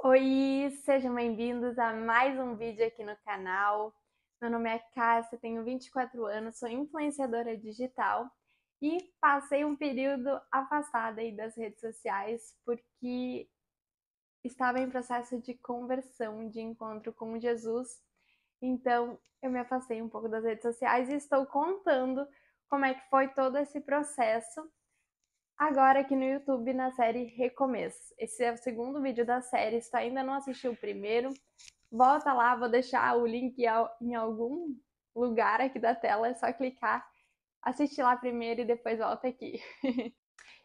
Oi, sejam bem-vindos a mais um vídeo aqui no canal. Meu nome é Cássia, tenho 24 anos, sou influenciadora digital e passei um período afastada aí das redes sociais porque estava em processo de conversão, de encontro com Jesus. Então, eu me afastei um pouco das redes sociais e estou contando como é que foi todo esse processo agora aqui no YouTube na série Recomeço. Esse é o segundo vídeo da série, se tu ainda não assistiu o primeiro, volta lá, vou deixar o link em algum lugar aqui da tela, é só clicar, assistir lá primeiro e depois volta aqui.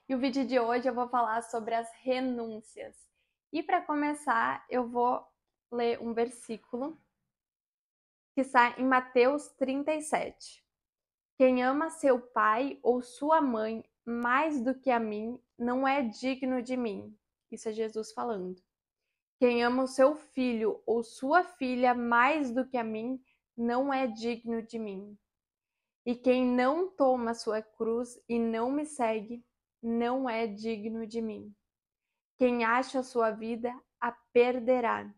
E o vídeo de hoje eu vou falar sobre as renúncias. E para começar, eu vou ler um versículo que está em Mateus 37. Quem ama seu pai ou sua mãe mais do que a mim não é digno de mim. Isso é Jesus falando. Quem ama o seu filho ou sua filha mais do que a mim não é digno de mim. E quem não toma sua cruz e não me segue não é digno de mim. Quem acha a sua vida a perderá,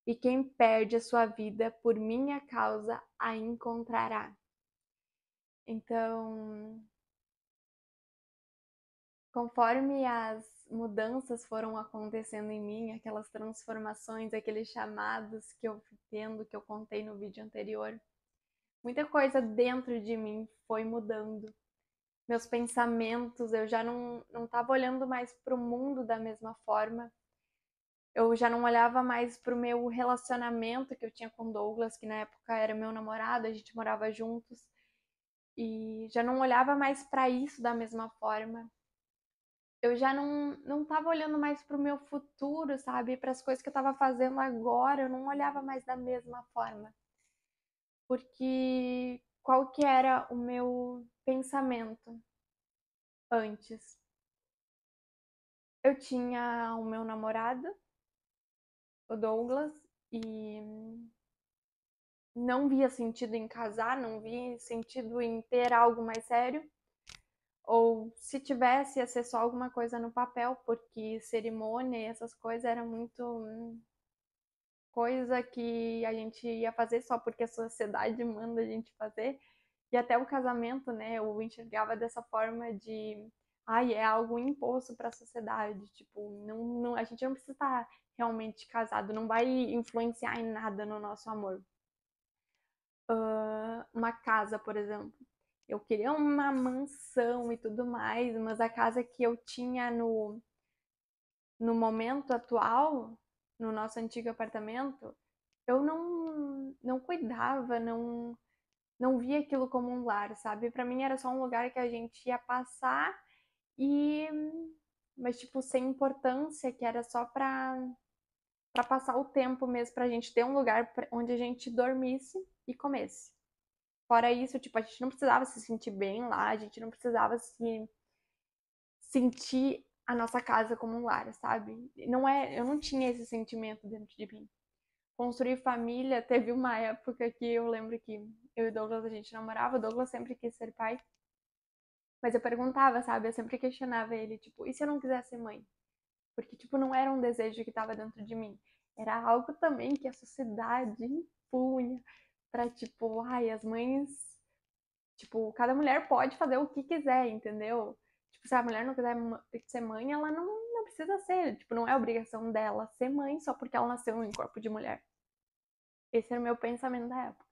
e quem perde a sua vida por minha causa a encontrará. Então, conforme as mudanças foram acontecendo em mim, aquelas transformações, aqueles chamados que eu fui tendo, que eu contei no vídeo anterior, muita coisa dentro de mim foi mudando. Meus pensamentos, eu já não estava olhando mais para o mundo da mesma forma. Eu já não olhava mais para o meu relacionamento que eu tinha com Douglas, que na época era meu namorado, a gente morava juntos, e já não olhava mais para isso da mesma forma. Eu já não estava olhando mais para o meu futuro, sabe? Para as coisas que eu estava fazendo agora, eu não olhava mais da mesma forma. Porque qual que era o meu pensamento antes? Eu tinha o meu namorado, o Douglas, e não via sentido em casar, não via sentido em ter algo mais sério. Ou se tivesse, ia ser só alguma coisa no papel, porque cerimônia e essas coisas eram muito coisa que a gente ia fazer só porque a sociedade manda a gente fazer. E até o casamento, né, eu enxergava dessa forma de, ai, é algo imposto para a sociedade, tipo, a gente não precisa estar realmente casado, não vai influenciar em nada no nosso amor. Uma casa, por exemplo. Eu queria uma mansão e tudo mais, mas a casa que eu tinha no momento atual, no nosso antigo apartamento, eu não cuidava, não via aquilo como um lar, sabe? Para mim era só um lugar que a gente ia passar e mas tipo sem importância, que era só para passar o tempo mesmo, pra gente ter um lugar onde a gente dormisse e comesse. Fora isso, tipo, a gente não precisava se sentir bem lá, a gente não precisava se sentir a nossa casa como um lar, sabe? Não é, eu não tinha esse sentimento dentro de mim. Construir família, teve uma época que eu lembro que eu e o Douglas a gente namorava, o Douglas sempre quis ser pai, mas eu perguntava, sabe? Eu sempre questionava ele, tipo, e se eu não quisesse ser mãe? Porque, tipo, não era um desejo que estava dentro de mim. Era algo também que a sociedade impunha pra, tipo, ai, as mães, tipo, cada mulher pode fazer o que quiser, entendeu? Tipo, se a mulher não quiser ser mãe, ela não precisa ser. Tipo, não é obrigação dela ser mãe só porque ela nasceu em corpo de mulher. Esse era o meu pensamento da época.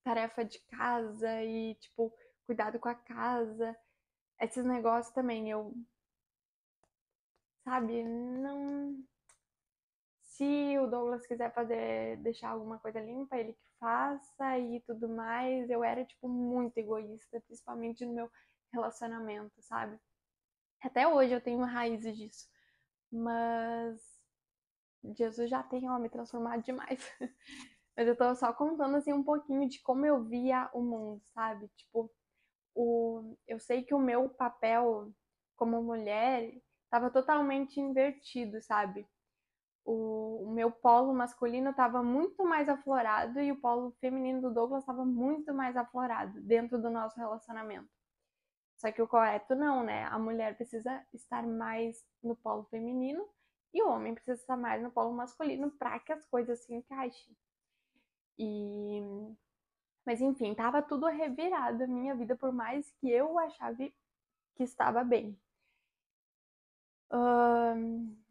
Tarefa de casa e, tipo, cuidado com a casa. Esses negócios também, eu, sabe, não. Se o Douglas quiser fazer, deixar alguma coisa limpa, ele que faça e tudo mais. Eu era, tipo, muito egoísta, principalmente no meu relacionamento, sabe? Até hoje eu tenho raízes disso. Mas Jesus já tem, ó, me transformado demais. Mas eu tô só contando, assim, um pouquinho de como eu via o mundo, sabe? Tipo, eu sei que o meu papel como mulher estava totalmente invertido, sabe? O meu polo masculino estava muito mais aflorado e o polo feminino do Douglas estava muito mais aflorado dentro do nosso relacionamento. Só que o correto não, né? A mulher precisa estar mais no polo feminino E o homem precisa estar mais no polo masculino para que as coisas se encaixem. Mas enfim, tava tudo revirado a minha vida, por mais que eu achava que estava bem.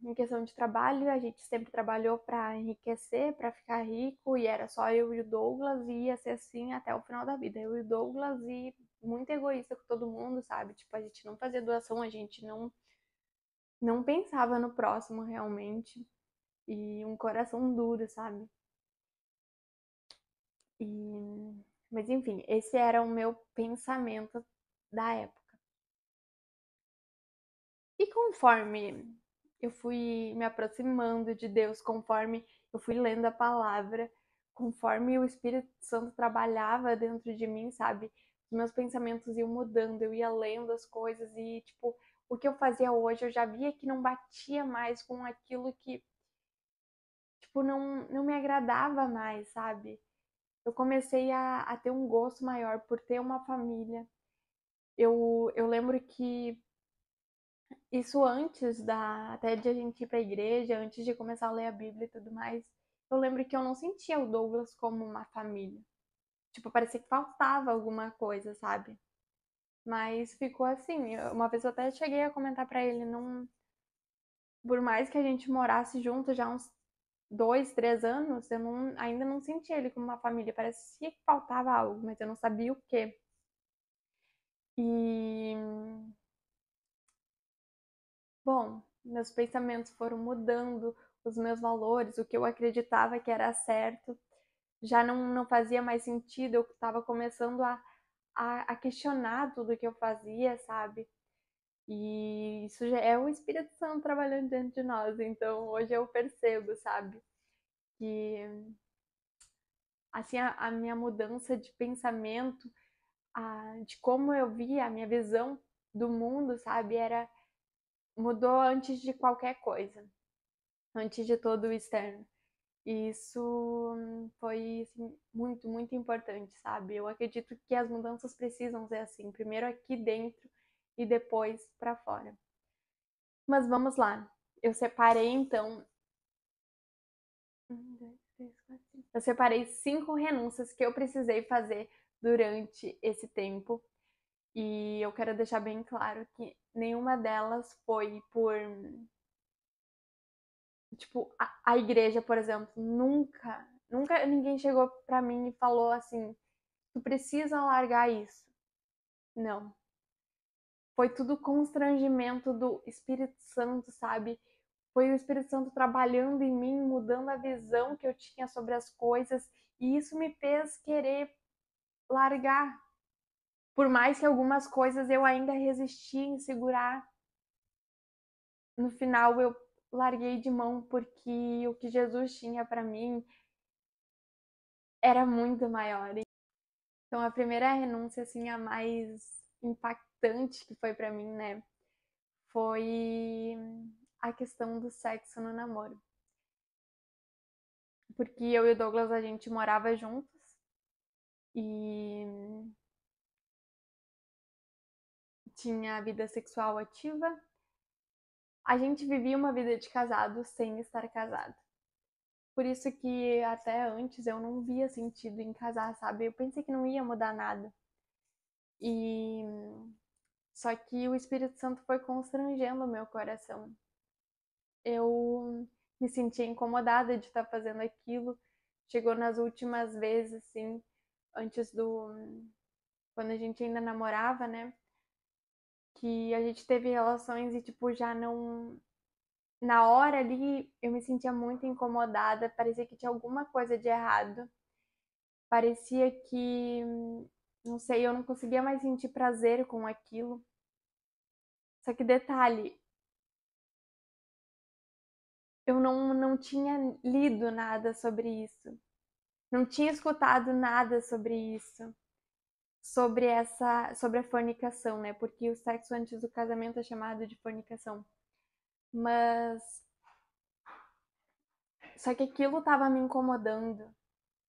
Em questão de trabalho, a gente sempre trabalhou para enriquecer, para ficar rico, e era só eu e o Douglas, e ia ser assim até o final da vida. Eu e o Douglas, e muito egoísta com todo mundo, sabe? Tipo, a gente não fazia doação, a gente não pensava no próximo realmente, e um coração duro, sabe? Mas enfim, esse era o meu pensamento da época. E conforme eu fui me aproximando de Deus, conforme eu fui lendo a palavra, conforme o Espírito Santo trabalhava dentro de mim, sabe? Os meus pensamentos iam mudando, eu ia lendo as coisas e, tipo, o que eu fazia hoje, eu já via que não batia mais com aquilo que, tipo, não me agradava mais, sabe? Eu comecei a ter um gosto maior por ter uma família. Eu lembro que isso antes até de a gente ir pra igreja, antes de começar a ler a Bíblia e tudo mais, eu lembro que eu não sentia o Douglas como uma família. Tipo, parecia que faltava alguma coisa, sabe? Mas ficou assim. Uma vez eu até cheguei a comentar pra ele, não, por mais que a gente morasse junto já uns 2, 3 anos, eu ainda não sentia ele como uma família. Parecia que faltava algo, mas eu não sabia o quê. E bom, meus pensamentos foram mudando, os meus valores, o que eu acreditava que era certo, já não fazia mais sentido, eu estava começando a questionar tudo que eu fazia, sabe? E isso já é o Espírito Santo trabalhando dentro de nós, então hoje eu percebo, sabe? Que assim a minha mudança de pensamento, de como eu via, a minha visão do mundo, sabe? Mudou antes de qualquer coisa, antes de todo o externo. E isso foi assim, muito, muito importante, sabe? Eu acredito que as mudanças precisam ser assim, primeiro aqui dentro e depois para fora. Mas vamos lá. Eu separei então. Um, dois, três, quatro, cinco. Eu separei 5 renúncias que eu precisei fazer durante esse tempo. E eu quero deixar bem claro que nenhuma delas foi por. Tipo, a igreja, por exemplo, nunca ninguém chegou pra mim e falou assim: tu precisa largar isso. Não. Foi tudo constrangimento do Espírito Santo, sabe? Foi o Espírito Santo trabalhando em mim, mudando a visão que eu tinha sobre as coisas, e isso me fez querer largar. Por mais que algumas coisas eu ainda resisti em segurar, no final eu larguei de mão porque o que Jesus tinha para mim era muito maior. Então a primeira renúncia assim a mais impactante que foi para mim, né, foi a questão do sexo no namoro. Porque eu e o Douglas a gente morava juntos e tinha a vida sexual ativa. A gente vivia uma vida de casado sem estar casado. Por isso que até antes eu não via sentido em casar, sabe? Eu pensei que não ia mudar nada. E só que o Espírito Santo foi constrangendo o meu coração. Eu me sentia incomodada de estar fazendo aquilo. Chegou nas últimas vezes, assim, antes do. Quando a gente ainda namorava, né? Que a gente teve relações e, tipo, já não. Na hora ali, eu me sentia muito incomodada. Parecia que tinha alguma coisa de errado. Parecia que. Não sei, eu não conseguia mais sentir prazer com aquilo. Só que detalhe, eu não tinha lido nada sobre isso. Não tinha escutado nada sobre isso, sobre a fornicação, né? Porque o sexo antes do casamento é chamado de fornicação. Mas só que aquilo estava me incomodando,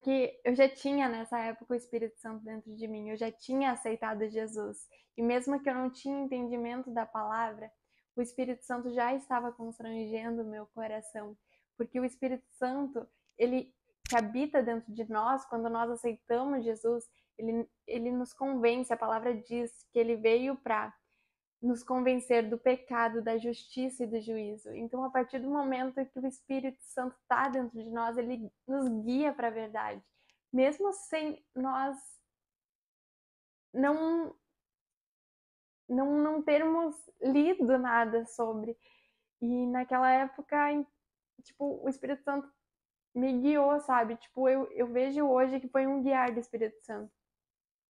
que eu já tinha nessa época o Espírito Santo dentro de mim, eu já tinha aceitado Jesus. E mesmo que eu não tinha entendimento da palavra, o Espírito Santo já estava constrangendo o meu coração, porque o Espírito Santo, ele que habita dentro de nós, quando nós aceitamos Jesus, ele nos convence, a palavra diz que ele veio para nos convencer do pecado, da justiça e do juízo. Então, a partir do momento que o Espírito Santo está dentro de nós, ele nos guia para a verdade, mesmo sem nós não, não termos lido nada sobre. E naquela época, tipo, o Espírito Santo me guiou, sabe? Tipo, eu vejo hoje que foi um guiar do Espírito Santo,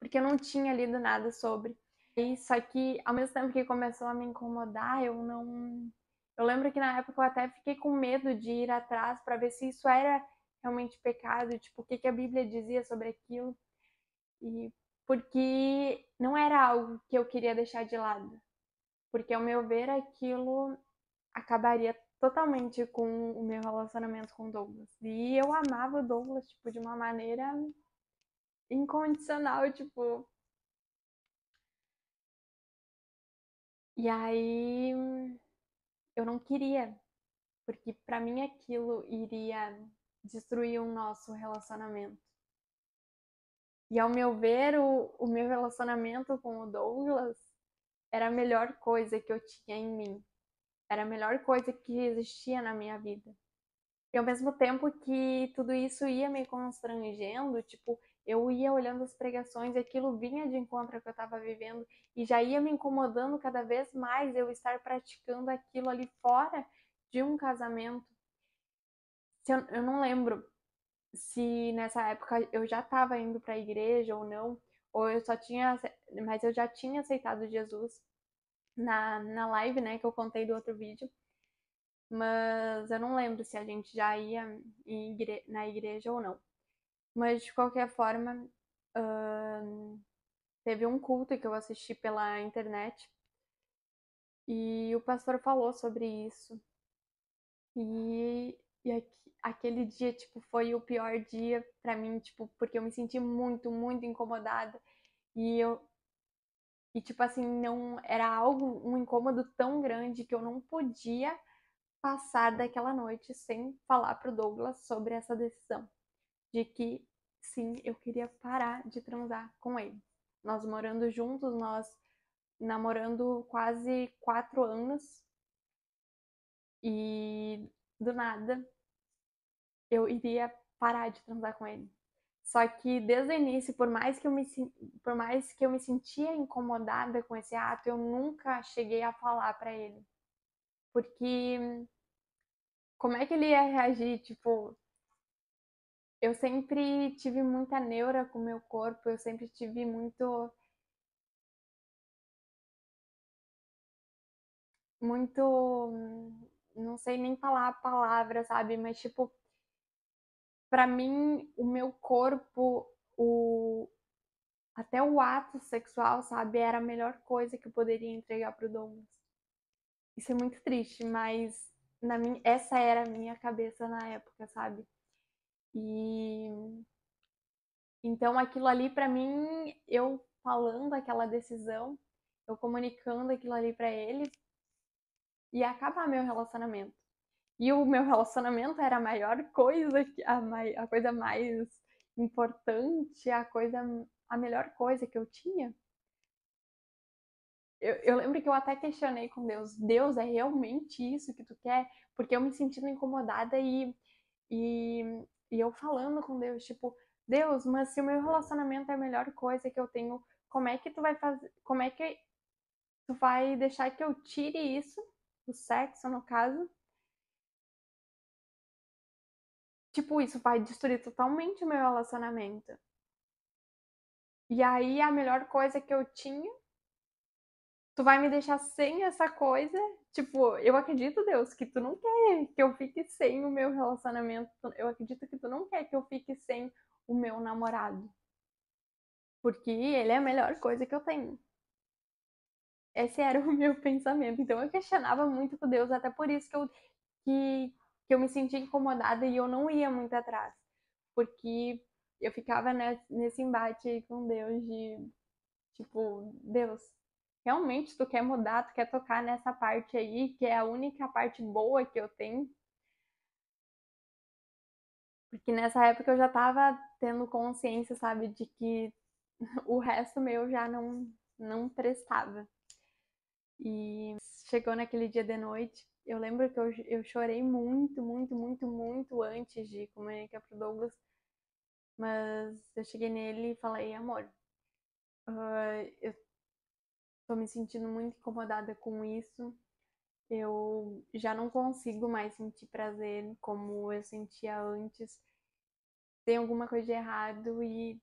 porque eu não tinha lido nada sobre. E só que, ao mesmo tempo que começou a me incomodar, eu não. Eu lembro que na época eu até fiquei com medo de ir atrás para ver se isso era realmente pecado, tipo, o que a Bíblia dizia sobre aquilo. E porque não era algo que eu queria deixar de lado. Porque, ao meu ver, aquilo acabaria totalmente com o meu relacionamento com o Douglas. E eu amava o Douglas, tipo, de uma maneira incondicional, tipo. E aí eu não queria, porque para mim aquilo iria destruir o nosso relacionamento. E ao meu ver, o meu relacionamento com o Douglas era a melhor coisa que eu tinha em mim. Era a melhor coisa que existia na minha vida. E ao mesmo tempo que tudo isso ia me constrangendo, tipo, eu ia olhando as pregações e aquilo vinha de encontro ao que eu estava vivendo e já ia me incomodando cada vez mais eu estar praticando aquilo ali fora de um casamento. Eu não lembro se nessa época eu já estava indo para a igreja ou não, ou eu só tinha, mas eu já tinha aceitado Jesus na live, né, que eu contei do outro vídeo. Mas eu não lembro se a gente já ia na igreja ou não. Mas de qualquer forma, teve um culto que eu assisti pela internet e o pastor falou sobre isso. E aquele dia, tipo, foi o pior dia pra mim, tipo, porque eu me senti muito, muito incomodada. E eu, e tipo assim, não era algo, um incômodo tão grande que eu não podia passar daquela noite sem falar pro Douglas sobre essa decisão. De que sim, eu queria parar de transar com ele. Nós morando juntos, nós namorando quase 4 anos e do nada eu iria parar de transar com ele. Só que desde o início, por mais que eu me sentia incomodada com esse ato, eu nunca cheguei a falar para ele. Porque como é que ele ia reagir? Tipo, eu sempre tive muita neura com o meu corpo, eu sempre tive muito, não sei nem falar a palavra, sabe? Mas, tipo, pra mim, o meu corpo, até o ato sexual, sabe? Era a melhor coisa que eu poderia entregar pro Douglas. Isso é muito triste, mas essa era a minha cabeça na época, sabe? E então aquilo ali pra mim, eu falando aquela decisão, eu comunicando aquilo ali pra ele, ia acabar meu relacionamento. E o meu relacionamento era a maior coisa, a coisa mais importante, a melhor coisa que eu tinha. Eu lembro que eu até questionei com Deus, Deus, é realmente isso que tu quer? Porque eu me sentindo incomodada e, e eu falando com Deus, tipo, Deus, mas se o meu relacionamento é a melhor coisa que eu tenho, como é que tu vai fazer, como é que tu vai deixar que eu tire isso, o sexo no caso, tipo, isso vai destruir totalmente o meu relacionamento. E aí a melhor coisa que eu tinha, tu vai me deixar sem essa coisa? Tipo, eu acredito, Deus, que tu não quer que eu fique sem o meu relacionamento. Eu acredito que tu não quer que eu fique sem o meu namorado. Porque ele é a melhor coisa que eu tenho. Esse era o meu pensamento. Então eu questionava muito com Deus, até por isso que eu me sentia incomodada e eu não ia muito atrás. Porque eu ficava nesse embate aí com Deus de tipo, Deus, realmente tu quer mudar, tu quer tocar nessa parte aí, que é a única parte boa que eu tenho. Porque nessa época eu já tava tendo consciência, sabe, de que o resto meu já não prestava. E chegou naquele dia de noite, eu lembro que eu chorei muito, muito, muito, muito antes de comunicar pro Douglas, mas eu cheguei nele e falei, amor, eu tô me sentindo muito incomodada com isso, eu já não consigo mais sentir prazer como eu sentia antes, tem alguma coisa de errado e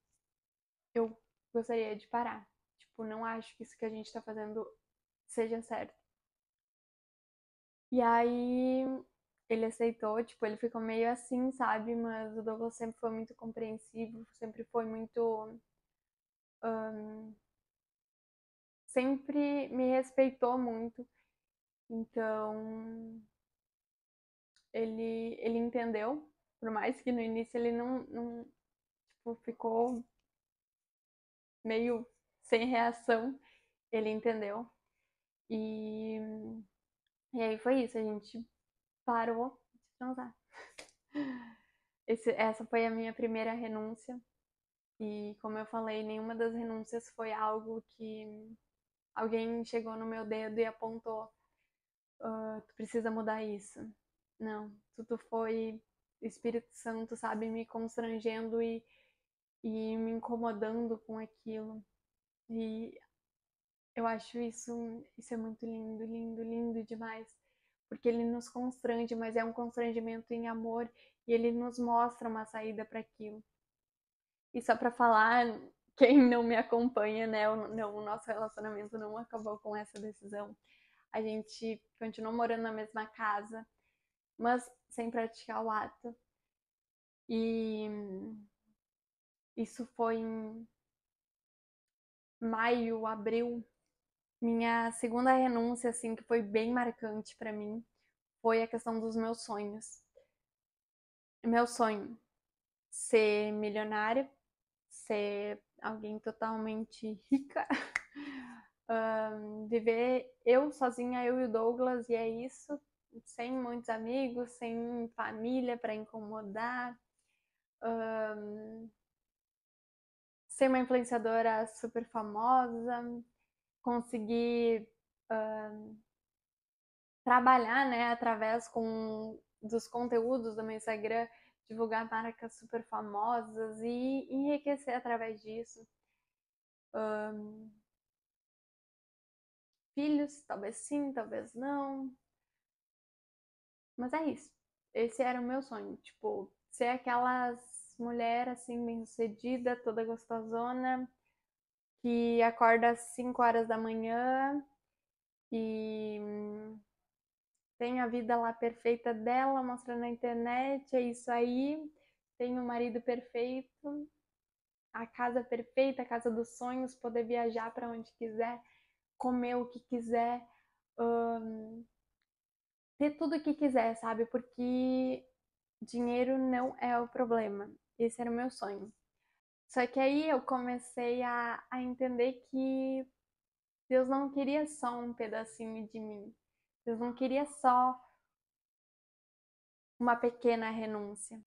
eu gostaria de parar. Tipo, não acho que isso que a gente tá fazendo seja certo. E aí ele aceitou, tipo, ele ficou meio assim, sabe? Mas o Douglas sempre foi muito compreensivo, sempre foi muito. Sempre me respeitou muito. Então, ele entendeu. Por mais que no início ele não tipo, ficou meio sem reação, ele entendeu. E, e aí foi isso, a gente parou de transar. Essa foi a minha primeira renúncia. E como eu falei, nenhuma das renúncias foi algo que alguém chegou no meu dedo e apontou, tu precisa mudar isso. Não, tudo foi Espírito Santo, sabe, me constrangendo e me incomodando com aquilo. E eu acho isso é muito lindo, lindo, lindo demais. Porque ele nos constrange, mas é um constrangimento em amor e ele nos mostra uma saída para aquilo. E só pra falar, quem não me acompanha, né? O nosso relacionamento não acabou com essa decisão. A gente continuou morando na mesma casa, mas sem praticar o ato. E isso foi em maio, abril. Minha segunda renúncia, assim, que foi bem marcante pra mim, foi a questão dos meus sonhos. Meu sonho, ser milionária, ser alguém totalmente rica, viver eu sozinha, eu e o Douglas, e é isso, sem muitos amigos, sem família para incomodar, ser uma influenciadora super famosa, conseguir trabalhar, né, através dos conteúdos do meu Instagram, divulgar marcas super famosas e enriquecer através disso. Filhos, talvez sim, talvez não. Mas é isso. Esse era o meu sonho. Tipo, ser aquelas mulher assim, bem-sucedida, toda gostosona, que acorda às 5 horas da manhã e tem a vida lá perfeita dela, mostra na internet, é isso aí. Tem o marido perfeito, a casa perfeita, a casa dos sonhos, poder viajar para onde quiser, comer o que quiser, ter tudo o que quiser, sabe? Porque dinheiro não é o problema. Esse era o meu sonho. Só que aí eu comecei a entender que Deus não queria só um pedacinho de mim. Deus não queria só uma pequena renúncia.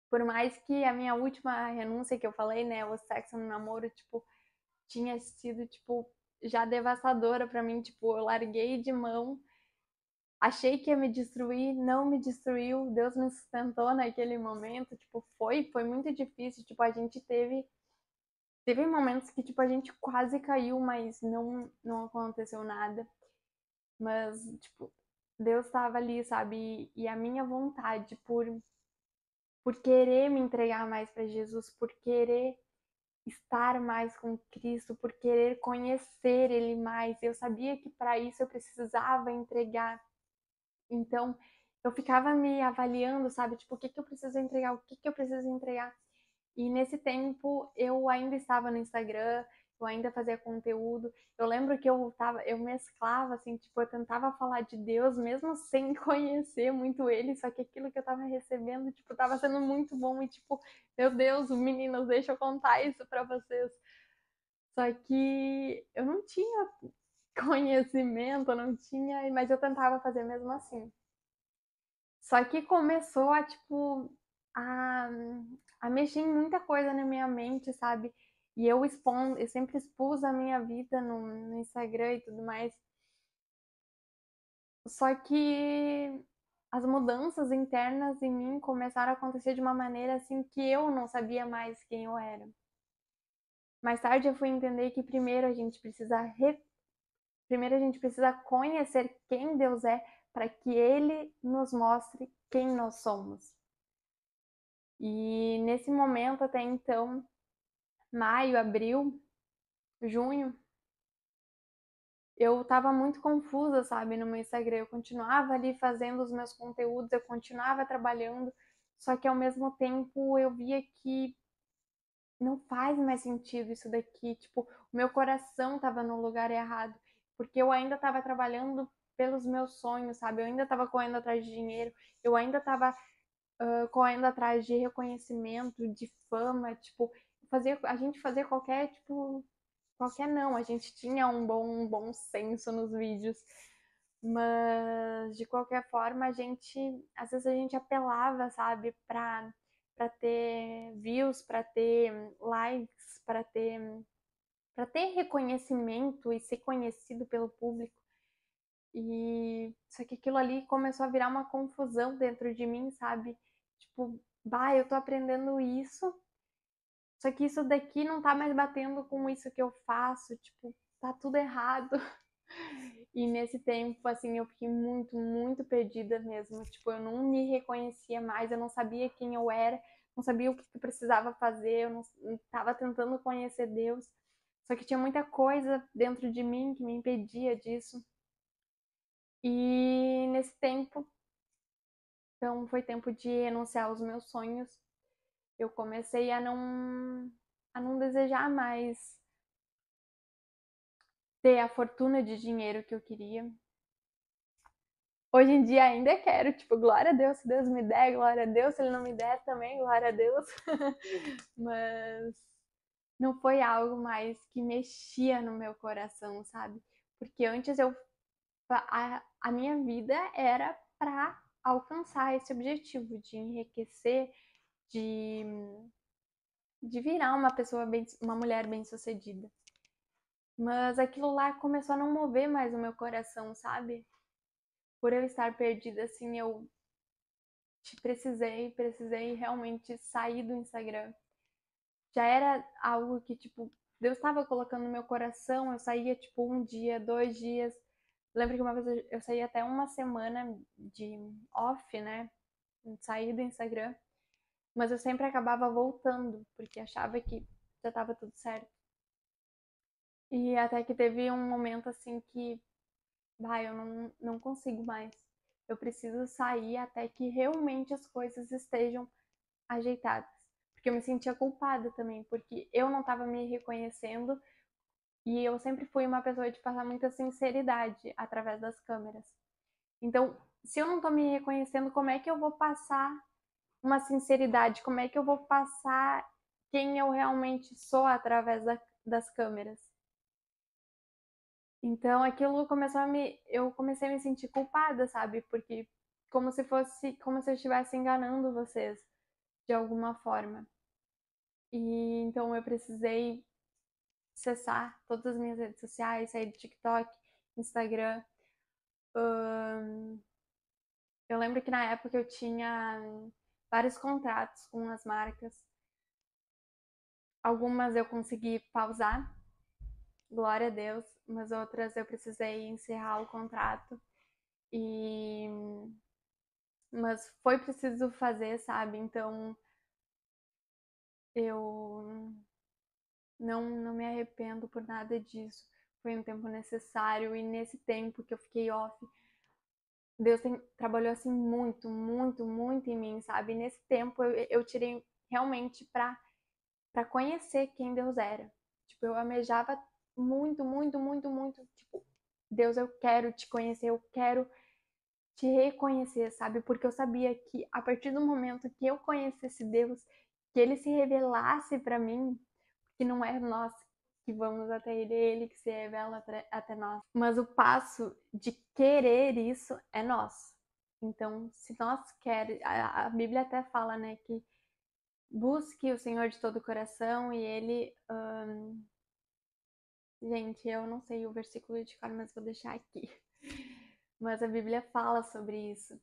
Por mais que a minha última renúncia que eu falei, né, o sexo no namoro, tipo, tinha sido, tipo, já devastadora pra mim, tipo, eu larguei de mão, achei que ia me destruir, não me destruiu, Deus me sustentou naquele momento, tipo, foi muito difícil, tipo, a gente teve momentos que, tipo, a gente quase caiu, mas não aconteceu nada. Mas, tipo, Deus estava ali, sabe? E a minha vontade por querer me entregar mais para Jesus, por querer estar mais com Cristo, por querer conhecer Ele mais. Eu sabia que para isso eu precisava entregar. Então, eu ficava me avaliando, sabe? Tipo, o que que eu preciso entregar? O que que eu preciso entregar? E nesse tempo eu ainda estava no Instagram, eu ainda fazia conteúdo. Eu lembro que eu mesclava assim, tipo, eu tentava falar de Deus mesmo sem conhecer muito ele, só que aquilo que eu tava recebendo, tipo, tava sendo muito bom e tipo, meu Deus, meninas, deixa eu contar isso pra vocês. Só que eu não tinha conhecimento, eu não tinha, mas eu tentava fazer mesmo assim. Só que começou a, tipo, a, a mexer em muita coisa na minha mente, sabe? E eu sempre expus a minha vida no Instagram e tudo mais. Só que as mudanças internas em mim começaram a acontecer de uma maneira assim que eu não sabia mais quem eu era. Mais tarde eu fui entender que primeiro a gente precisa conhecer quem Deus é para que ele nos mostre quem nós somos. E nesse momento até então, maio, abril, junho, eu tava muito confusa, sabe, no meu Instagram. Eu continuava ali fazendo os meus conteúdos, eu continuava trabalhando, só que ao mesmo tempo eu via que não faz mais sentido isso daqui. Tipo, o meu coração tava no lugar errado, porque eu ainda tava trabalhando pelos meus sonhos, sabe? Eu ainda tava correndo atrás de dinheiro, eu ainda tava correndo atrás de reconhecimento, de fama, tipo, a gente fazia qualquer, tipo, qualquer não, a gente tinha um bom senso nos vídeos, mas de qualquer forma às vezes a gente apelava, sabe, para ter views, para ter likes, para ter reconhecimento e ser conhecido pelo público. E só que aquilo ali começou a virar uma confusão dentro de mim, sabe? Tipo, bah, eu tô aprendendo isso, só que isso daqui não tá mais batendo com isso que eu faço, tipo, tá tudo errado. E nesse tempo, assim, eu fiquei muito perdida mesmo. Tipo, eu não me reconhecia mais, eu não sabia quem eu era, não sabia o que eu precisava fazer, eu não tava tentando conhecer Deus. Só que tinha muita coisa dentro de mim que me impedia disso. E nesse tempo, então foi tempo de renunciar aos meus sonhos. Eu comecei a não desejar mais ter a fortuna de dinheiro que eu queria. Hoje em dia ainda quero, tipo, glória a Deus se Deus me der, glória a Deus se Ele não me der também, glória a Deus. Mas não foi algo mais que mexia no meu coração, sabe? Porque antes a minha vida era para alcançar esse objetivo de enriquecer, de, de virar uma pessoa bem, uma mulher bem-sucedida. Mas aquilo lá começou a não mover mais o meu coração, sabe? Por eu estar perdida, assim, eu precisei realmente sair do Instagram. Já era algo que, tipo, Deus estava colocando no meu coração, eu saía, tipo, um dia, 2 dias. Lembro que uma vez eu saí até uma semana de off, né? Saí do Instagram. Mas eu sempre acabava voltando, porque achava que já estava tudo certo. E até que teve um momento assim que, vai, eu não consigo mais. Eu preciso sair até que realmente as coisas estejam ajeitadas. Porque eu me sentia culpada também, porque eu não estava me reconhecendo e eu sempre fui uma pessoa de passar muita sinceridade através das câmeras. Então, se eu não tô me reconhecendo, como é que eu vou passar uma sinceridade? Como é que eu vou passar quem eu realmente sou através das câmeras? Então, aquilo começou eu comecei a me sentir culpada, sabe? Porque como se eu estivesse enganando vocês de alguma forma. E então eu precisei cessar todas as minhas redes sociais, sair do TikTok, Instagram. Eu lembro que na época eu tinha vários contratos com as marcas. Algumas eu consegui pausar, glória a Deus, mas outras eu precisei encerrar o contrato. E mas foi preciso fazer, sabe? Então eu não me arrependo por nada disso. Foi um tempo necessário e nesse tempo que eu fiquei off, trabalhou assim muito em mim, sabe? E nesse tempo eu tirei realmente pra conhecer quem Deus era. Tipo, eu almejava muito, tipo, Deus, eu quero te conhecer, eu quero te reconhecer, sabe? Porque eu sabia que a partir do momento que eu conhecesse Deus, que ele se revelasse pra mim, que não é nós que vamos até ele, é ele que se revela até nós. Mas o passo de querer isso é nosso. Então, se nós queremos, a Bíblia até fala, né, que busque o Senhor de todo o coração e ele... Gente, eu não sei o versículo de cor, mas vou deixar aqui. Mas a Bíblia fala sobre isso.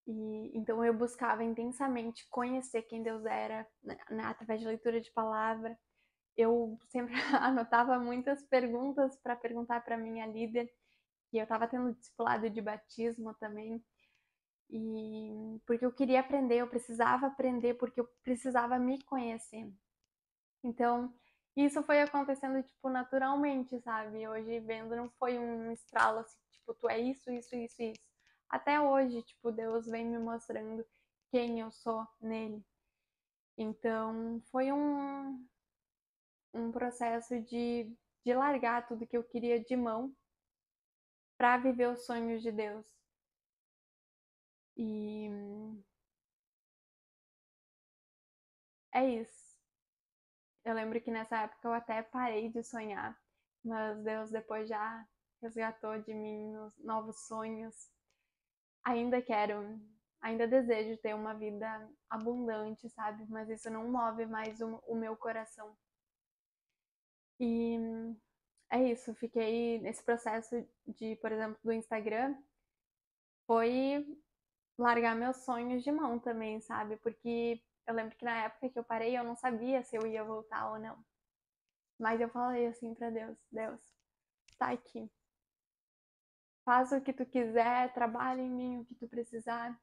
E então eu buscava intensamente conhecer quem Deus era, né, através de leitura de palavra. Eu sempre anotava muitas perguntas para perguntar para minha líder, e eu estava tendo discipulado de batismo também. E porque eu queria aprender, eu precisava aprender, porque eu precisava me conhecer. Então, isso foi acontecendo, tipo, naturalmente, sabe? Hoje, vendo, não foi um estralo, assim, tipo, tu é isso, isso, isso, isso. Até hoje, tipo, Deus vem me mostrando quem eu sou nele. Então, foi um processo de largar tudo que eu queria de mão para viver os sonhos de Deus. E é isso. Eu lembro que nessa época eu até parei de sonhar, mas Deus depois já resgatou de mim os novos sonhos. Ainda desejo ter uma vida abundante, sabe? Mas isso não move mais o meu coração. E é isso, fiquei nesse processo de, por exemplo, do Instagram, foi largar meus sonhos de mão também, sabe? Porque eu lembro que na época que eu parei, eu não sabia se eu ia voltar ou não. Mas eu falei assim pra Deus, Deus, tá aqui. Faz o que tu quiser, trabalha em mim o que tu precisar.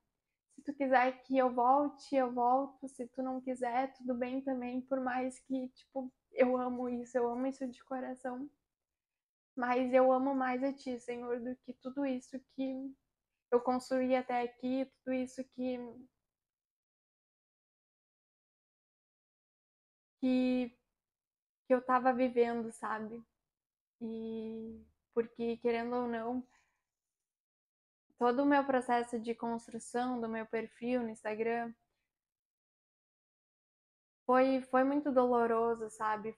Se tu quiser que eu volte, eu volto. Se tu não quiser, tudo bem também, por mais que, tipo, eu amo isso de coração. Mas eu amo mais a ti, Senhor, do que tudo isso que eu construí até aqui, tudo isso que eu tava vivendo, sabe? E porque, querendo ou não, todo o meu processo de construção do meu perfil no Instagram foi muito doloroso, sabe?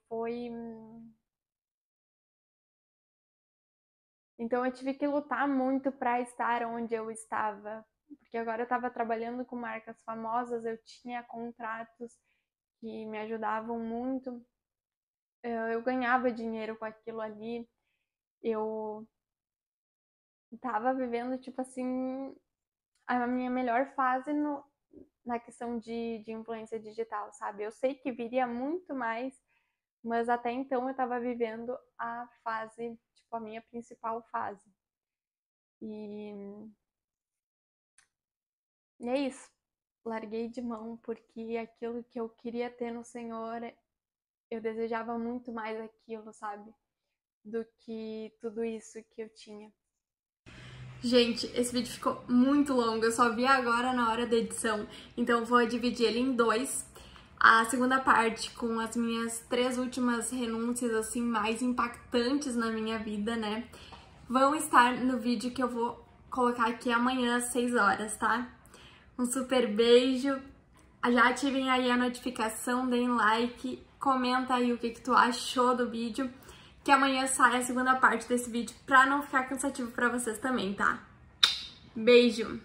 Então eu tive que lutar muito para estar onde eu estava, porque agora eu estava trabalhando com marcas famosas, eu tinha contratos que me ajudavam muito, eu ganhava dinheiro com aquilo ali, eu estava vivendo, tipo assim, a minha melhor fase na questão de influência digital, sabe? Eu sei que viria muito mais, mas até então eu estava vivendo a fase, tipo, a minha principal fase. E é isso. Larguei de mão porque aquilo que eu queria ter no Senhor, eu desejava muito mais aquilo, sabe? Do que tudo isso que eu tinha. Gente, esse vídeo ficou muito longo, eu só vi agora na hora da edição, então vou dividir ele em dois. A segunda parte com as minhas 3 últimas renúncias, assim, mais impactantes na minha vida, né? Vão estar no vídeo que eu vou colocar aqui amanhã às 6 horas, tá? Um super beijo. Já ativem aí a notificação, deem like, comenta aí o que tu achou do vídeo, que amanhã sai a segunda parte desse vídeo pra não ficar cansativo pra vocês também, tá? Beijo!